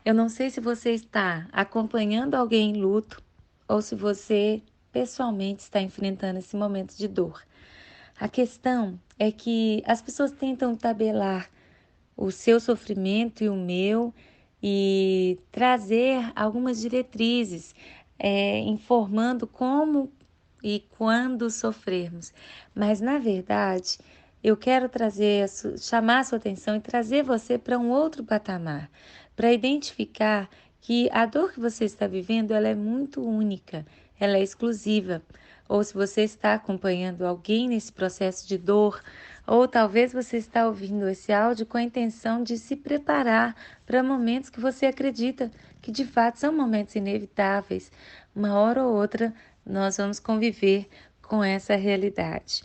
Eu não sei se você está acompanhando alguém em luto ou se você pessoalmente está enfrentando esse momento de dor. A questão é que as pessoas tentam tabelar o seu sofrimento e o meu e trazer algumas diretrizes, informando como e quando sofrermos. Mas, na verdade, eu quero chamar a sua atenção e trazer você para um outro patamar, para identificar que a dor que você está vivendo, ela é muito única, ela é exclusiva. Ou se você está acompanhando alguém nesse processo de dor, ou talvez você está ouvindo esse áudio com a intenção de se preparar para momentos que você acredita que de fato são momentos inevitáveis. Uma hora ou outra nós vamos conviver com essa realidade.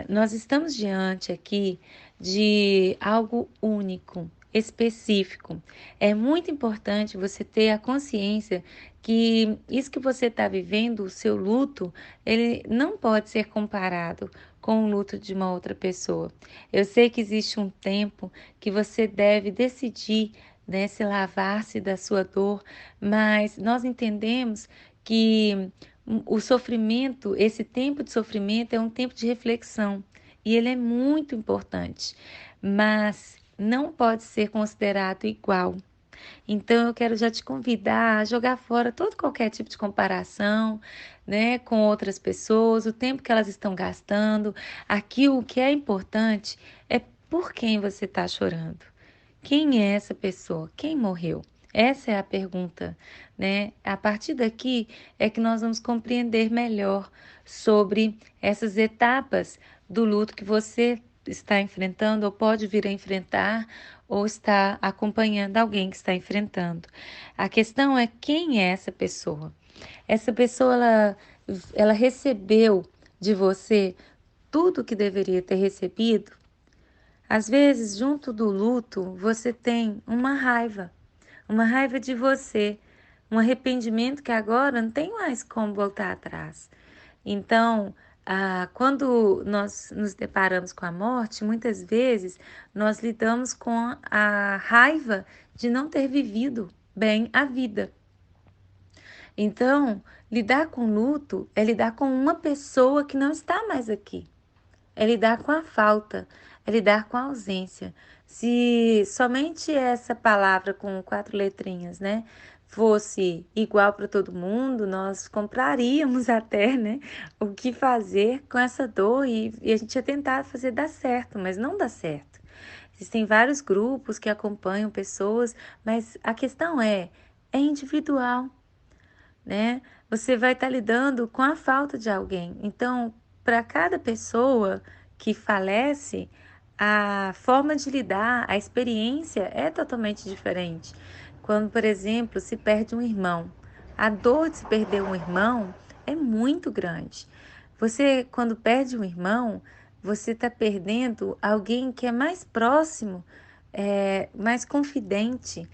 Nós estamos diante aqui de algo único, específico. É muito importante você ter a consciência que isso que você está vivendo, o seu luto, ele não pode ser comparado com o luto de uma outra pessoa. Eu sei que existe um tempo que você deve decidir, né, se lavar-se da sua dor, mas nós entendemos que o sofrimento, esse tempo de sofrimento é um tempo de reflexão e ele é muito importante, mas não pode ser considerado igual. Então eu quero já te convidar a jogar fora todo qualquer tipo de comparação, né, com outras pessoas, o tempo que elas estão gastando. Aqui o que é importante é por quem você está chorando. Quem é essa pessoa? Quem morreu? Essa é a pergunta, né? A partir daqui é que nós vamos compreender melhor sobre essas etapas do luto que você está enfrentando ou pode vir a enfrentar ou está acompanhando alguém que está enfrentando. A questão é quem é essa pessoa? Essa pessoa ela recebeu de você tudo que deveria ter recebido? Às vezes, junto do luto, você tem uma raiva de você, um arrependimento que agora não tem mais como voltar atrás. Então, quando nós nos deparamos com a morte, muitas vezes nós lidamos com a raiva de não ter vivido bem a vida. Então, lidar com luto é lidar com uma pessoa que não está mais aqui. É lidar com a falta, é lidar com a ausência. Se somente essa palavra com 4 letrinhas, né, fosse igual para todo mundo, nós compraríamos até, né, o que fazer com essa dor e a gente ia tentar fazer dar certo, mas não dá certo. Existem vários grupos que acompanham pessoas, mas a questão é individual, né? Você vai estar lidando com a falta de alguém. Então, para cada pessoa que falece, a forma de lidar, a experiência é totalmente diferente. Quando, por exemplo, se perde um irmão, a dor de se perder um irmão é muito grande. Você, quando perde um irmão, você está perdendo alguém que é mais próximo, mais confidente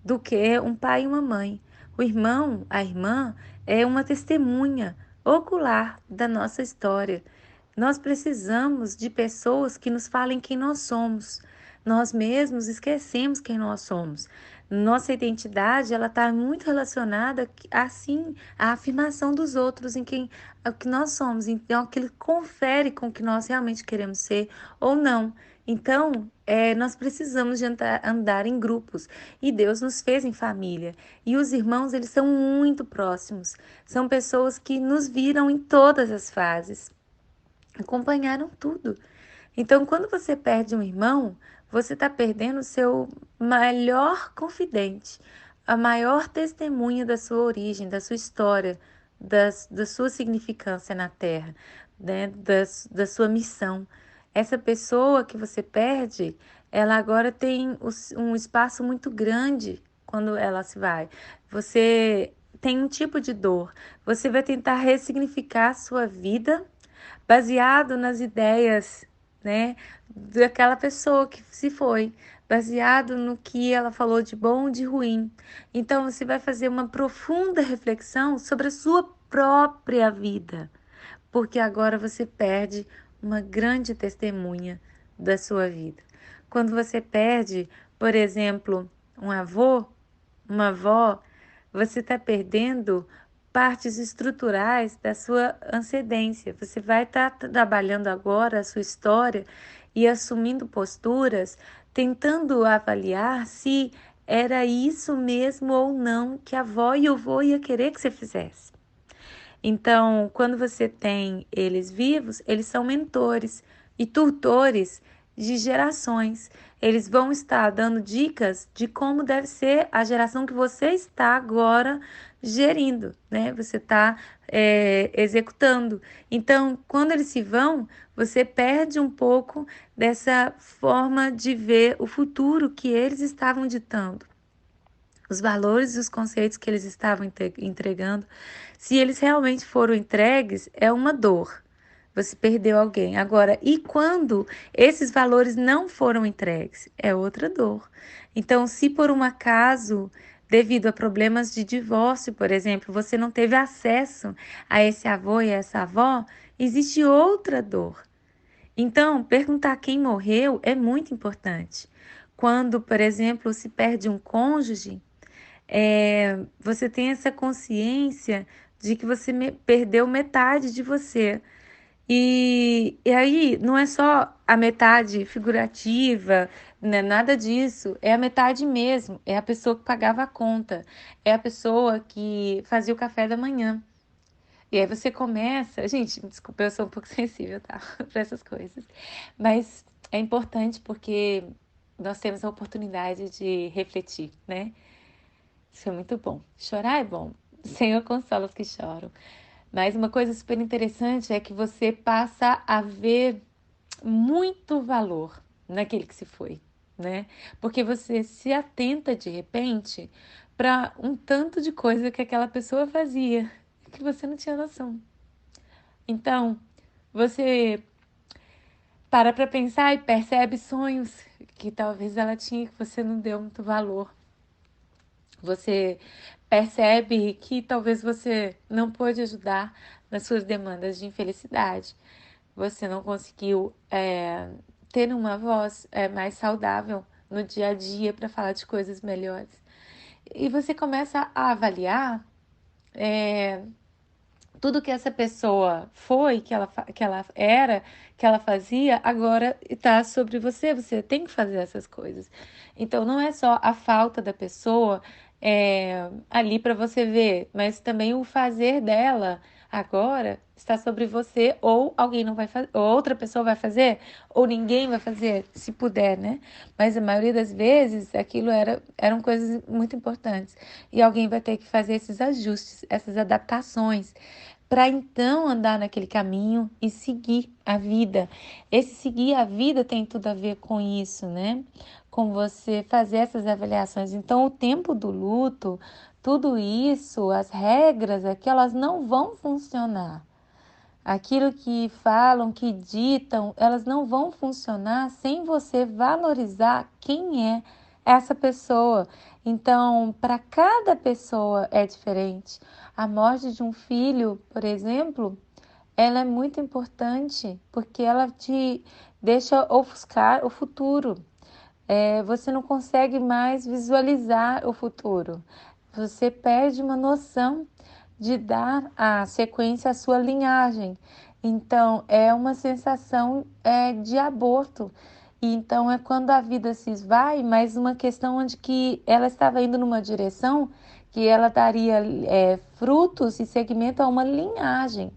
do que um pai e uma mãe. O irmão, a irmã, é uma testemunha ocular da nossa história. Nós precisamos de pessoas que nos falem quem nós somos. Nós mesmos esquecemos quem nós somos. Nossa identidade, ela está muito relacionada, assim, à afirmação dos outros em quem o que nós somos. Então, aquilo confere com o que nós realmente queremos ser ou não. Então, nós precisamos de andar em grupos. E Deus nos fez em família. E os irmãos, eles são muito próximos. São pessoas que nos viram em todas as fases, acompanharam tudo. Então, quando você perde um irmão, você está perdendo o seu melhor confidente, a maior testemunha da sua origem, da sua história, da sua significância na Terra, né? Da sua missão. Essa pessoa que você perde, ela agora tem um espaço muito grande quando ela se vai. Você tem um tipo de dor. Você vai tentar ressignificar a sua vida baseado nas ideias, né, daquela pessoa que se foi, baseado no que ela falou de bom e de ruim. Então você vai fazer uma profunda reflexão sobre a sua própria vida, porque agora você perde uma grande testemunha da sua vida. Quando você perde, por exemplo, um avô, uma avó, você está perdendo partes estruturais da sua ascendência. Você vai estar trabalhando agora a sua história e assumindo posturas, tentando avaliar se era isso mesmo ou não que a avó e o avô ia querer que você fizesse. Então, quando você tem eles vivos, eles são mentores e tutores de gerações. Eles vão estar dando dicas de como deve ser a geração que você está agora gerindo, né? Você está executando. Então, quando eles se vão, você perde um pouco dessa forma de ver o futuro que eles estavam ditando. Os valores e os conceitos que eles estavam entregando, se eles realmente foram entregues, é uma dor. Você perdeu alguém. Agora, e quando esses valores não foram entregues? É outra dor. Então, se por um acaso, devido a problemas de divórcio, por exemplo, você não teve acesso a esse avô e a essa avó, existe outra dor. Então, perguntar quem morreu é muito importante. Quando, por exemplo, se perde um cônjuge, você tem essa consciência de que você perdeu metade de você. E aí não é só a metade figurativa, né? Nada disso. É a metade mesmo. É a pessoa que pagava a conta. É a pessoa que fazia o café da manhã. E aí você começa. Gente, desculpa, eu sou um pouco sensível, tá? Para essas coisas. Mas é importante porque nós temos a oportunidade de refletir, né? Isso é muito bom. Chorar é bom. Senhor, consola os que choram. Mas uma coisa super interessante é que você passa a ver muito valor naquele que se foi, né? Porque você se atenta de repente para um tanto de coisa que aquela pessoa fazia que você não tinha noção. Então, você para pensar e percebe sonhos que talvez ela tinha que você não deu muito valor. Você percebe que talvez você não pôde ajudar nas suas demandas de infelicidade. Você não conseguiu ter uma voz mais saudável no dia a dia para falar de coisas melhores. E você começa a avaliar tudo que essa pessoa foi, que ela era, que ela fazia, agora está sobre você. Você tem que fazer essas coisas. Então, não é só a falta da pessoa ali para você ver, mas também o fazer dela agora está sobre você, ou alguém não vai fazer, ou outra pessoa vai fazer, ou ninguém vai fazer, se puder, né? Mas a maioria das vezes aquilo eram coisas muito importantes. E alguém vai ter que fazer esses ajustes, essas adaptações para então andar naquele caminho e seguir a vida. Esse seguir a vida tem tudo a ver com isso, né? Com você fazer essas avaliações. Então, o tempo do luto, tudo isso, as regras aqui, elas não vão funcionar. Aquilo que falam, que ditam, elas não vão funcionar sem você valorizar quem é essa pessoa. Então, para cada pessoa é diferente. A morte de um filho, por exemplo, ela é muito importante porque ela te deixa ofuscar o futuro. Você não consegue mais visualizar o futuro. Você perde uma noção de dar a sequência à sua linhagem. Então, é uma sensação de aborto. E então, é quando a vida se esvai, mas uma questão onde que ela estava indo numa direção que ela daria frutos e segmento a uma linhagem.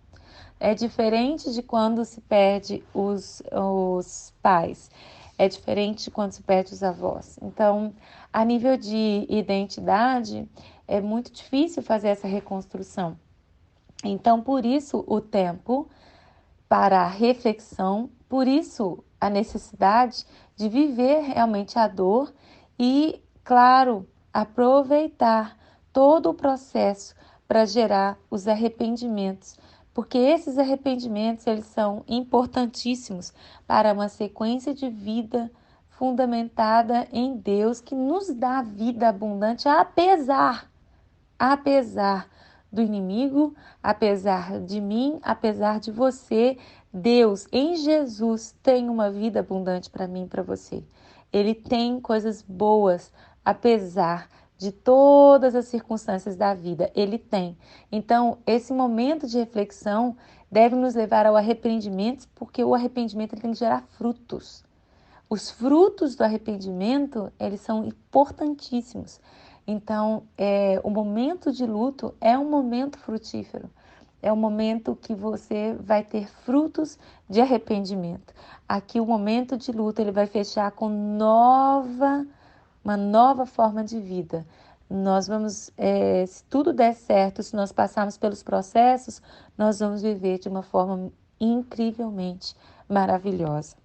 É diferente de quando se perde os pais. É diferente de quando se perde os avós. Então, a nível de identidade, é muito difícil fazer essa reconstrução. Então, por isso o tempo para a reflexão, por isso a necessidade de viver realmente a dor e, claro, aproveitar todo o processo para gerar os arrependimentos, porque esses arrependimentos eles são importantíssimos para uma sequência de vida fundamentada em Deus que nos dá vida abundante apesar do inimigo, apesar de mim, apesar de você, Deus em Jesus tem uma vida abundante para mim e para você. Ele tem coisas boas, apesar de todas as circunstâncias da vida. Ele tem. Então, esse momento de reflexão deve nos levar ao arrependimento, porque o arrependimento ele tem que gerar frutos. Os frutos do arrependimento, eles são importantíssimos. Então, o momento de luto é um momento frutífero. É um momento que você vai ter frutos de arrependimento. Aqui o momento de luto, ele vai fechar com uma nova forma de vida. Nós vamos, se tudo der certo, se nós passarmos pelos processos, nós vamos viver de uma forma incrivelmente maravilhosa.